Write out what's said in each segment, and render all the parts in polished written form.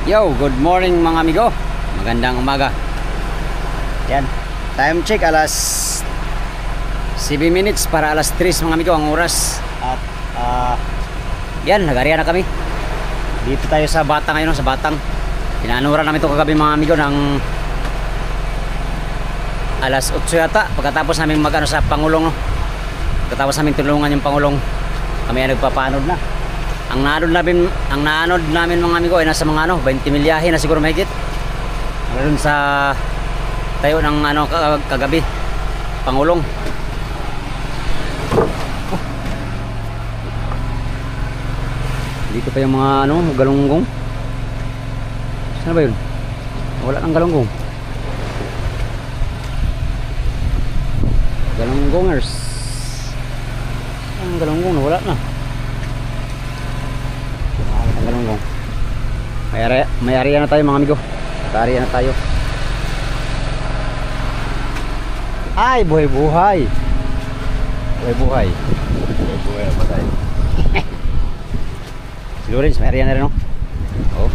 Yo, good morning mga amigo. Magandang umaga. Yan, time check alas 7 minutes para alas 3 mga amigo ang oras. At yan, nag-area na kami. Dito tayo sa Batang ngayon, sa Batang. Pinanuran namin ito kagabi mga amigo ng alas 8 yata. Pagkatapos namin mag-ano sa Pangulong, no? Pagkatapos namin tulungan yung Pangulong, kami ay nagpapanod na. Ang naanod namin mga amigo ay nasa mga 20 milyahe na siguro mahigit. Meron sa tayo ng kagabi Pangulong. Dito pa yung mga galunggong. Saan ba yun? Wala nang galunggong. Galunggongers. Ang galunggong na wala na. Galunggong. May area na tayo mga amigo. Area na tayo. Ay, buhay-buhay. Buhay-buhay. Buhay-buhay na patay. Si Lawrence, may area na rin, no? Oh.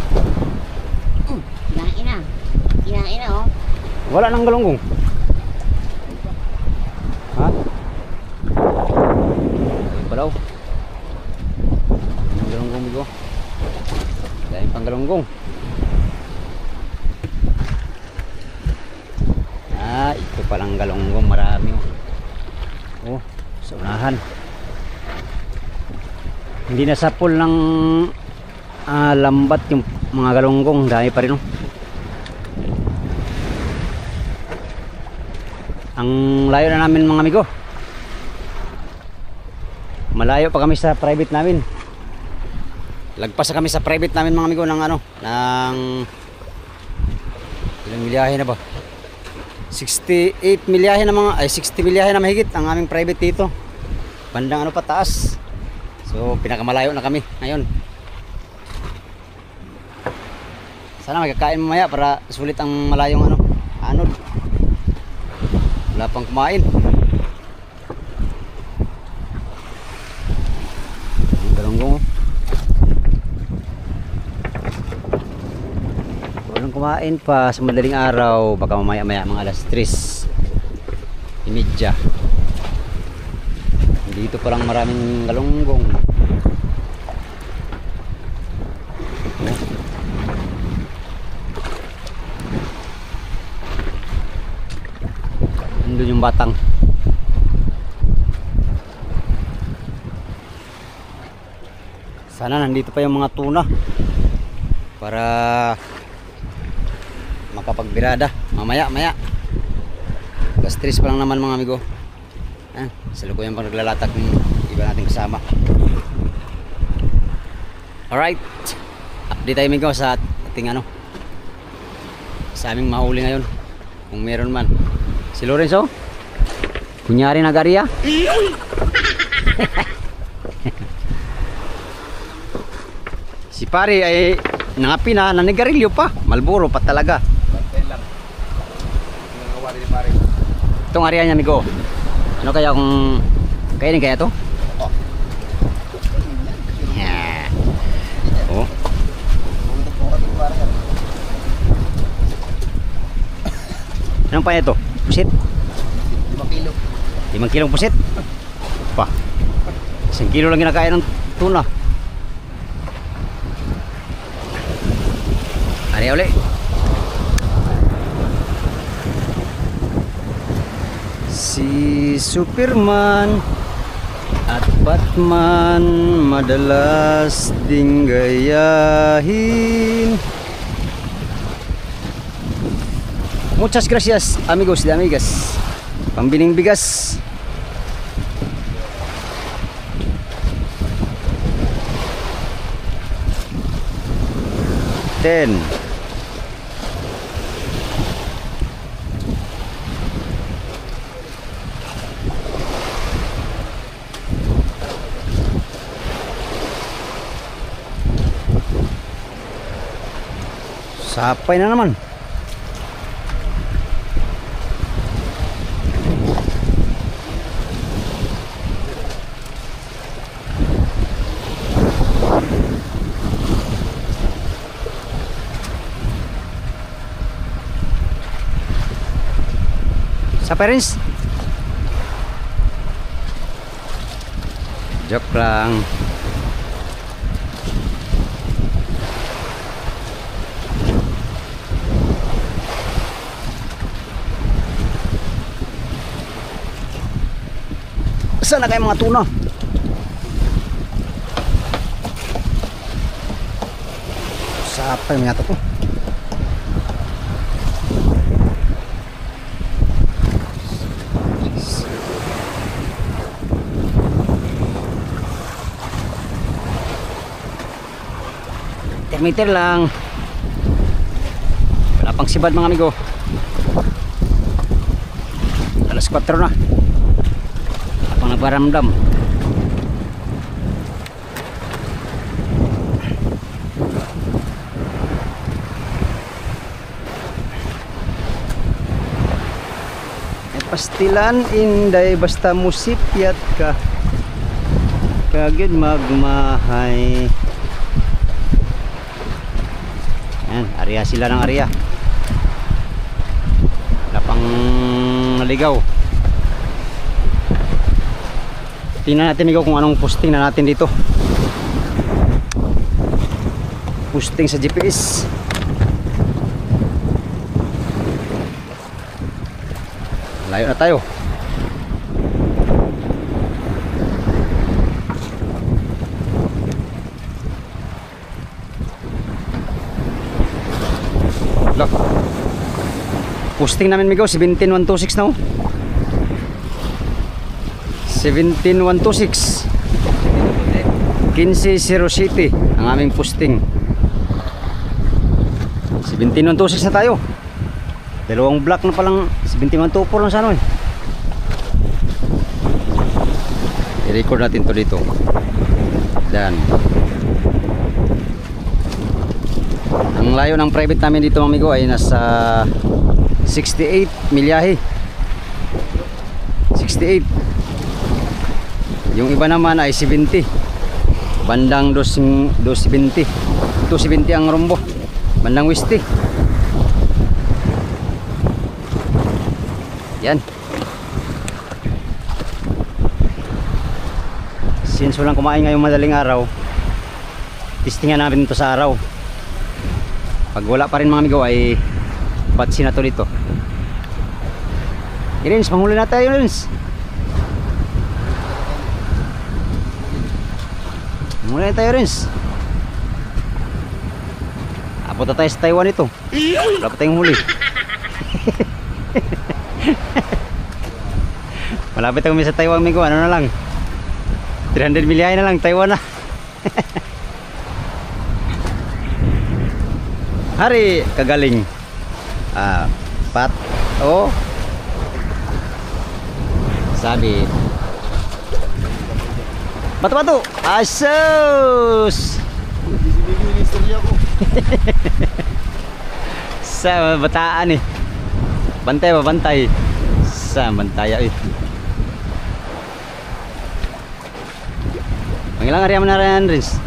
Kinain na. Kinain na, oh. Wala nang galunggong. Ha? Ayun pa daw. Ang galunggong, amigo. Dahil pang galunggong. Ito palang galunggong, marami. Oh, sa unahan. Hindi na sa pool ng lambat yung mga galunggong, dami pa rin, oh. Ang layo na namin mga amigo. Malayo pa kami sa private namin. Lagpas na kami sa private namin mga amigo ng ilang milyahe na ba? 68 milyahe na 60 milyahe na mahigit ang aming private dito. Bandang pataas. So pinakamalayo na kami ngayon. Sana magkakain mamaya para sulit ang malayong anod. Wala pang kumain. Galunggong. Walang kumain pa sa madaling araw. Baka mamaya-maya mga alas 3:30. Dito pa lang maraming galunggong. Nandun yung Batang. Sana nandito pa yung mga tuna para makapagbirada mamaya. Alas 3 pa lang naman mga amigo. Salukuyan pang naglalatag ng iba nating kasama. Alright, update tayo amigo sa ating sa aming mahuli ngayon, kung meron man. Si Lorenzo kunyari nag-area. Si pare ay nangapi na nanigarilyo pa. Malboro pa talaga. Itong area niya amigo, ano kaya kung kainin kaya to? Yeah. Oh. Anong pa ito? Pusit? 5 kilo. 5 kilong pusit? Pa. 1 kilo lang kinakain ng tuna. Area uli. Si Superman at Batman madalas ding gayahin. Muchas gracias amigos y amigas. Pambiling bigas. Ten. Sapay na naman. Sa parents? Joke lang. Saan na kayo mga tuna? Sapay mga to. Meter lang. Wala pang sibad mga amigo. Alas 4 na. Wala pang nagparamdam. Pastilan inday basta musipyat ka kagid magmahay. Yan, area sila ng area. Wala pang naligaw. Tingnan natin ikaw kung anong posting na natin dito. Posting sa GPS. Layo na tayo. Look. Posting namin migo 17126 now. 17126. 1507 ang aming posting. 17126 na tayo. Dalawang block na palang 7124 lang sa ano eh. I-record natin to dito. Dan. Ang layo ng private namin dito mga amigo ay nasa 68 milyahe. 68. Yung iba naman ay 70. Bandang 270. 270 ang rumbo. Bandang weste. Yan. Since walang kumain ngayong madaling araw, testingan namin ito sa araw. Pag wala pa rin mga amigo ay batsi na to dito. Irins, manghuli na tayo Irins. Manghuli na tayo Irins. Abot na tayo sa Taiwan ito. Wala pa tayong huli. Malapit na kami sa Taiwan amigo. Ano na lang 300 milyahe na lang Taiwan na. Hari kagaling. Pat oh sabi batu-batu asus sa bataan eh. Bantay ba bantay sa bantaya eh. Pangilang area mo na rin Rins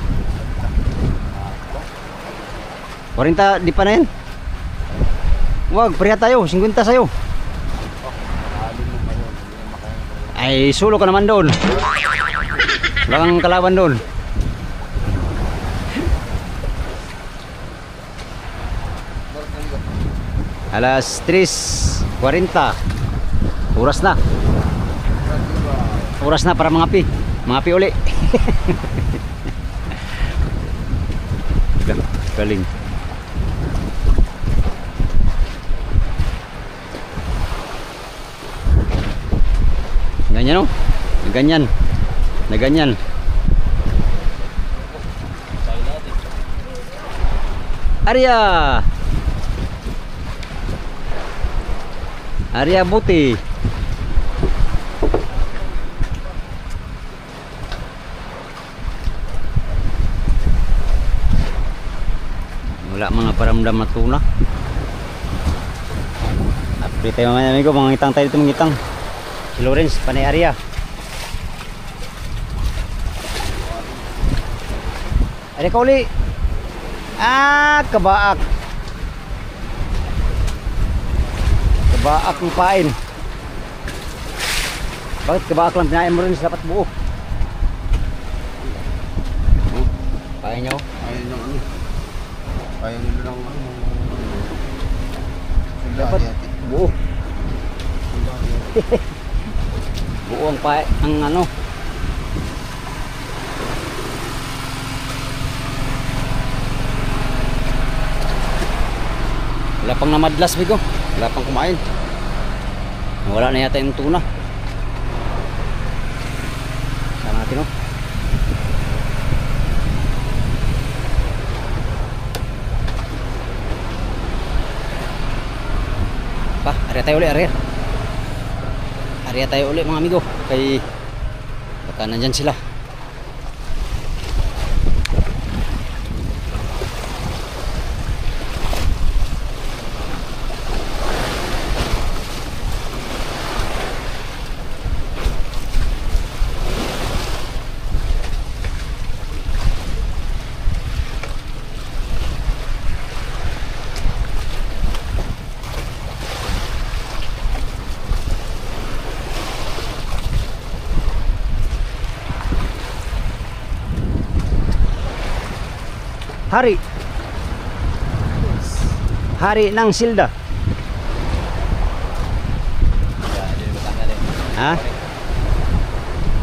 40 di pa na yan. Wag, pareha tayo, 50 sa'yo. Ay, sulo ka naman doon. Wala kang kalaban doon. Alas 3:40. Oras na. Oras na para mangapi. Mangapi uli. Galing. Ganyan no? Ganyan. Na ganyan. Arya. Arya Buti. Wala mga paramdam na tuna. Update tayo mga amigo, mga ngitang tayo dito, mga ngitang. Si Lawrence, panay area. Ada ka uli. Kabaak. Kabaak ng pain. Bakit kabak lang pinain mo rin sa dapat buo? Kaya nyo? Ayaw ng ano. Ayaw nila ng ano. Dapat buo. Buo ang ang ano. Wala pang namadlas, Bigo. Wala pang kumain. Wala na yata yung tuna. Saan natin, oh? Pa, area tayo ulit, area. Area tayo ulit, mga amigo. Kay baka nandyan sila. Hari. Hari ng Silda. Ha?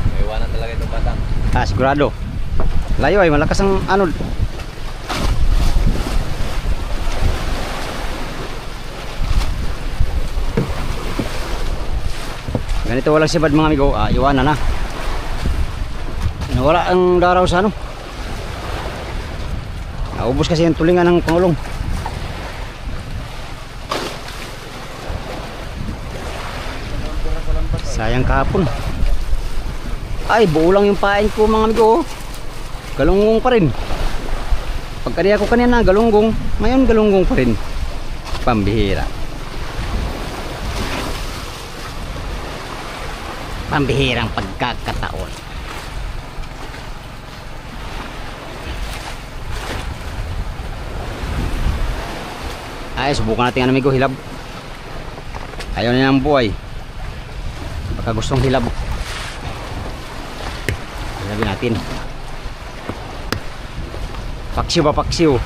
May iwanan talaga itong batang. Ah, sigurado. Layo ay malakas ang ano. Ganito walang sibad mga amigo. Ah, iwanan na. Nawala ang daraw sa ano. Naubos kasi yung tulingan ng Pangulong. Sayang kahapon. Ay, buo lang yung pain ko mga amigo. Galunggong pa rin. Pagkariya ko kanina, galunggong. Ngayon, galunggong pa rin. Pambihira. Pambihirang pagkakataon. Ay, subukan natin amigo, hilab. Ayaw na ng buhay. Baka gustong hilab. Hilabin natin. Paksiw ba, paksiw?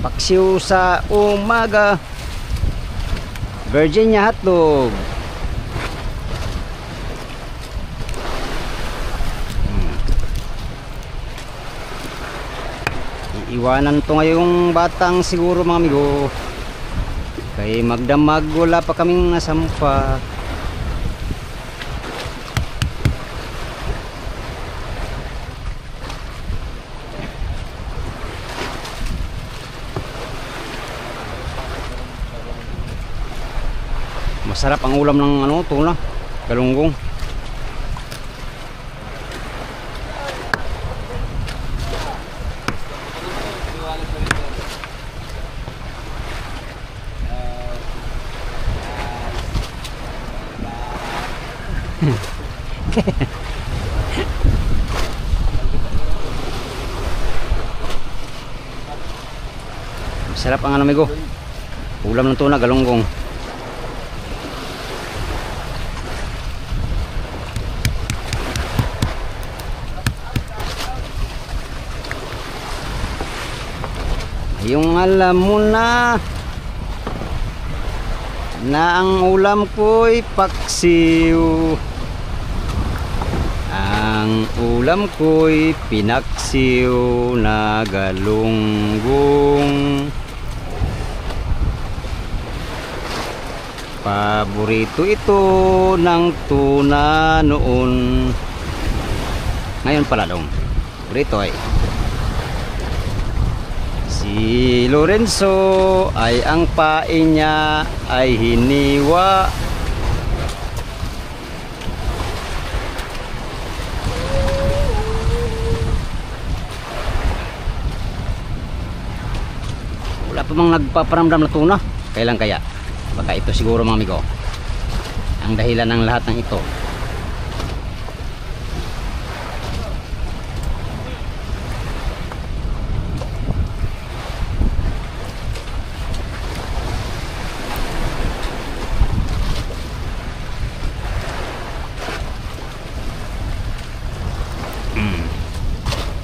Paksiw sa umaga. Virginia hotdog. Iwanan to ngayong batang siguro mga amigo. Kay magdamag wala pa kaming nasampa. Masarap ang ulam ng ano, tuna, galunggong. Masarap ang ano amigo. Ulam ng tuna, galunggong. Yung alam mo na ang ulam ko'y paksiw. Ang ulam ko'y pinaksiw na galunggong. Paborito ito ng tuna noon. Ngayon pala dong. Paborito ay. Si Lorenzo ay ang pain niya ay hiniwa. Wala pa mang nagpaparamdam na tuna. Kailan kaya? Baka ito siguro mga amigo ang dahilan ng lahat ng ito.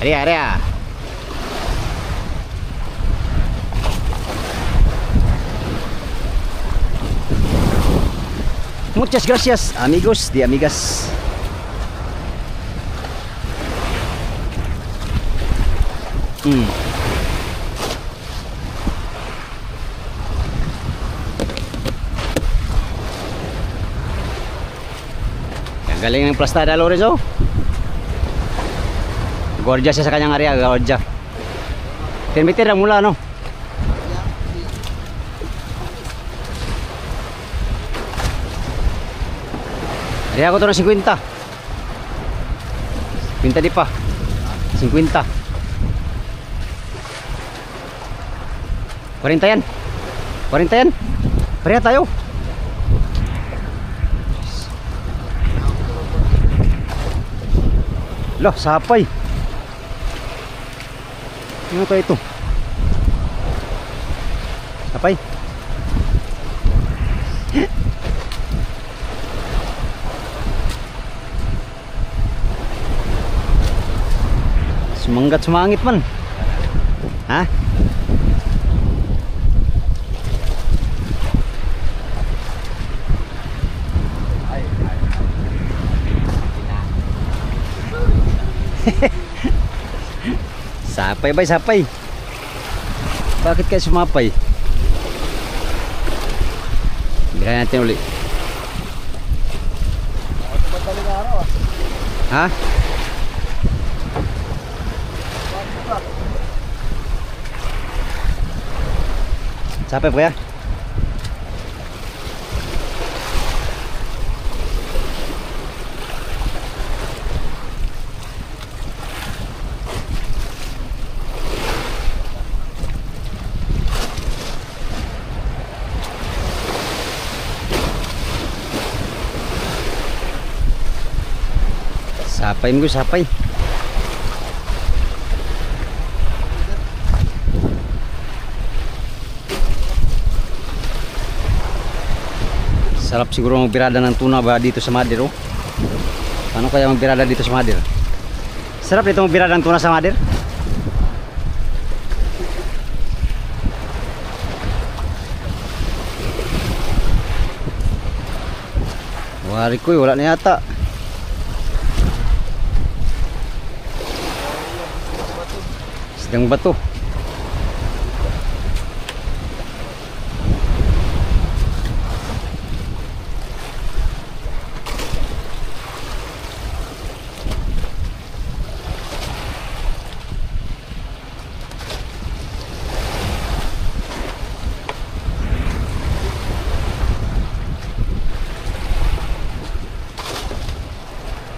Area, area. Muchas gracias, amigos y amigas. Ang galing ng plastada, Lorenzo. Gordya siya sa kanyang area, gordya. 10 meter lang mula, no? Area ko to ng 50. 50 di pa. 50. 40 yan. 40 yan. Pareha tayo. Loh, sapay. Ano kaya ito? Sapay. Sumanggat sumangit man. Ha? Sapay bay, sapay. Bakit kayo sumapay? Birahin natin uli. Ha? Sapay po kaya? Sapay mo, sapay. Sarap siguro magbirada ng tuna ba dito sa Madir, oh? Paano kaya magbirada dito sa Madir? Sarap dito magbirada ng tuna sa Madir. Wari ko, wala na yata. Sidang bato.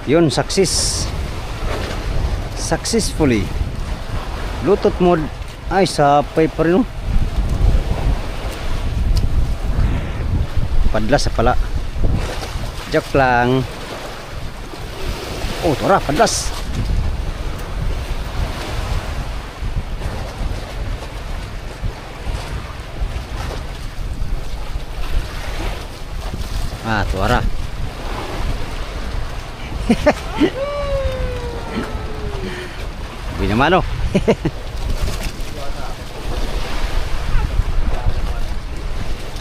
Yun, successfully Bluetooth mode. Ay, sapay pa rin, oh. Padlas sa pala. Joke lang. Oh, tora, padlas. Ah, tora. Hindi naman, oh.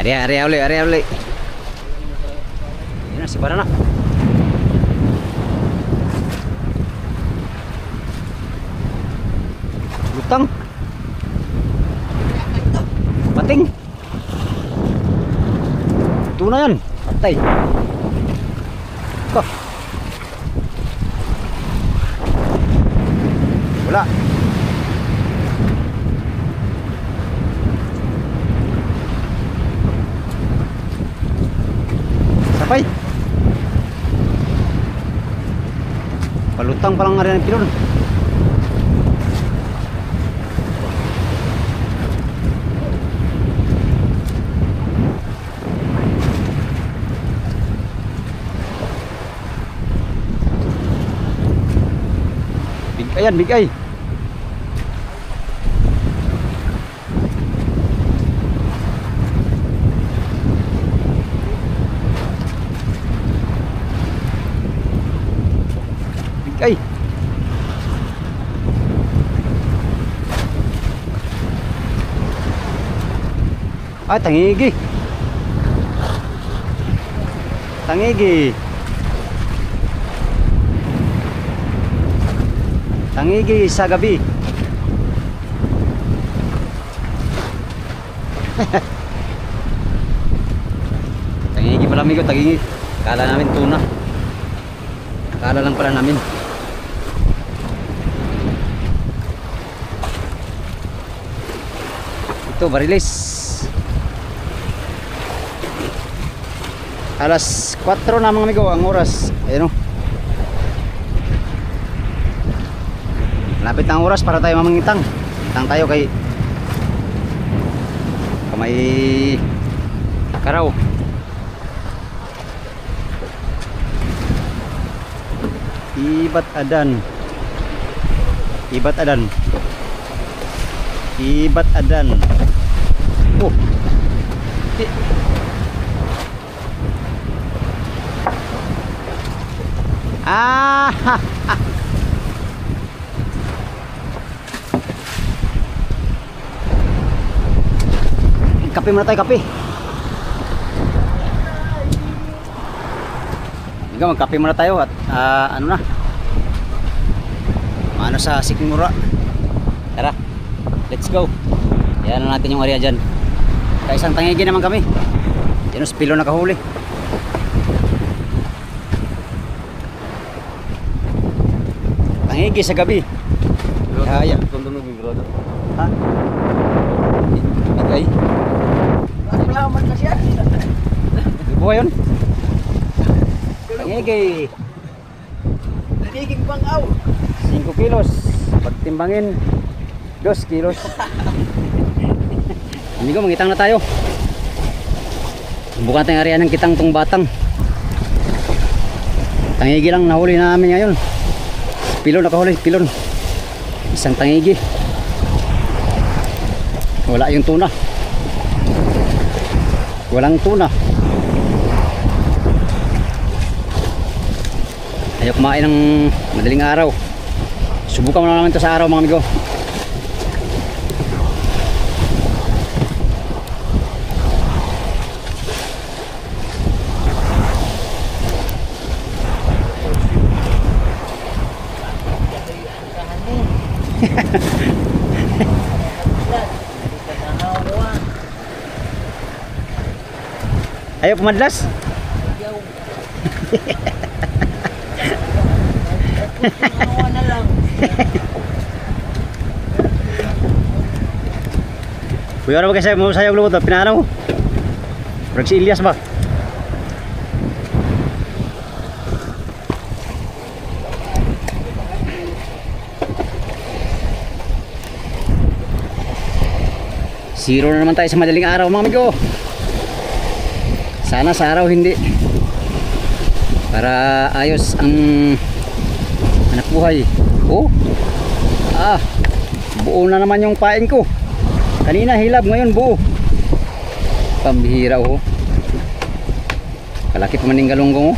Area uli. Yan na, si para na. Lutang. Pating. Tuna yan. Patay. Ko. Wala. Sapay. Palutang palang nga rin ang pilon. Ayan, big ay. Big ay. Ay, tangigi. Tangigi. Tangigi sa gabi. Tangigi pala amigo, tangigi. Kala namin tuna. Kala lang pala namin. Ito, barilis. Alas 4 na mga amigo ang oras. Ayun o. Lapit na ang oras para tayo mamangitang. Itang tayo kay kamay karaw. Ibat adan. Ibat adan. Ibat adan. Oh. Ah. Kape muna tayo, kape. Hanggang magkape muna tayo at ano na. Ano sa Sikmura. Tara. Let's go. Yan na natin yung area dyan. Kaya isang tangigi naman kami. Yan o, spilo nakahuli. Tangigi sa gabi. Kaya. Tuntun ng brother. Ha? Bigay. Salamat na siya. Buhay yun. Tangigi. Nagiging bangaw. 5 kilos. Pagtimbangin 2 kilos. Amigo, mangitang na tayo. Bukan tayong area ng kitang tong batang. Tangigi lang nahuli namin ngayon. Pilon nakahuli, pilon. Isang tangigi. Wala yung tuna. Walang tuna. Ayaw kumain ng madaling araw. Subukan mo na naman ito sa araw mga amigo. Ayaw pumadlas. Awa na lang. Kuya ano ba kasi mo sayang lumot pinanaw? Parang si Ilyas ba? Zero na naman tayo sa madaling araw mga amigo. Sana sa araw hindi. Para ayos ang anak buhay. Oh. Buo na naman yung pain ko. Kanina hilab, ngayon buo. Pambihira oh. Kalaki pa man yung galunggong oh.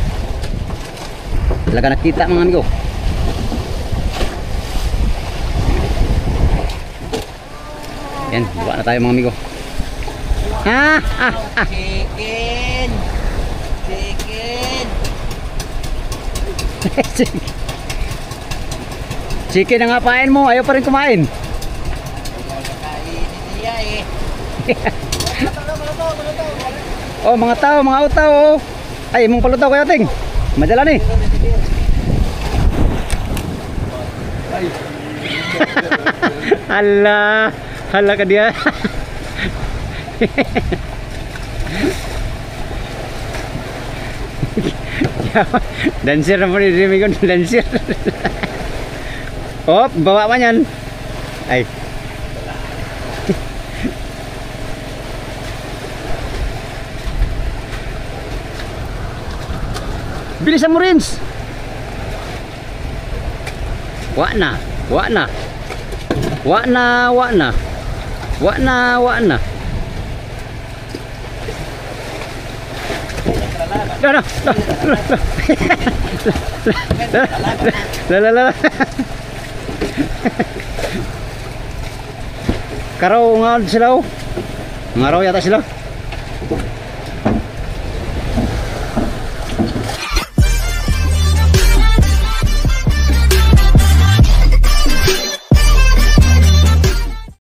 Talaga nakita mga amigo. Yan, buka na tayo mga amigo. Chicken. Chicken. Chicken ang apain mo, ayaw pa rin kumain. Kainin niya eh. Oh, mga tao, mga utaw oh. Ay, mong palutaw kaya ting. Madala ni. Hala, hala ka dia. Dancer naman ni Remy ko, dancer. Oh, bawa pa yan. Ay. Bilisan mo, Rins. Wa na. Wa na. Wa na, wa na. Wa na, wa na. No, no, no. La la la. Karaw nga sila oh. Ngaraw yata sila.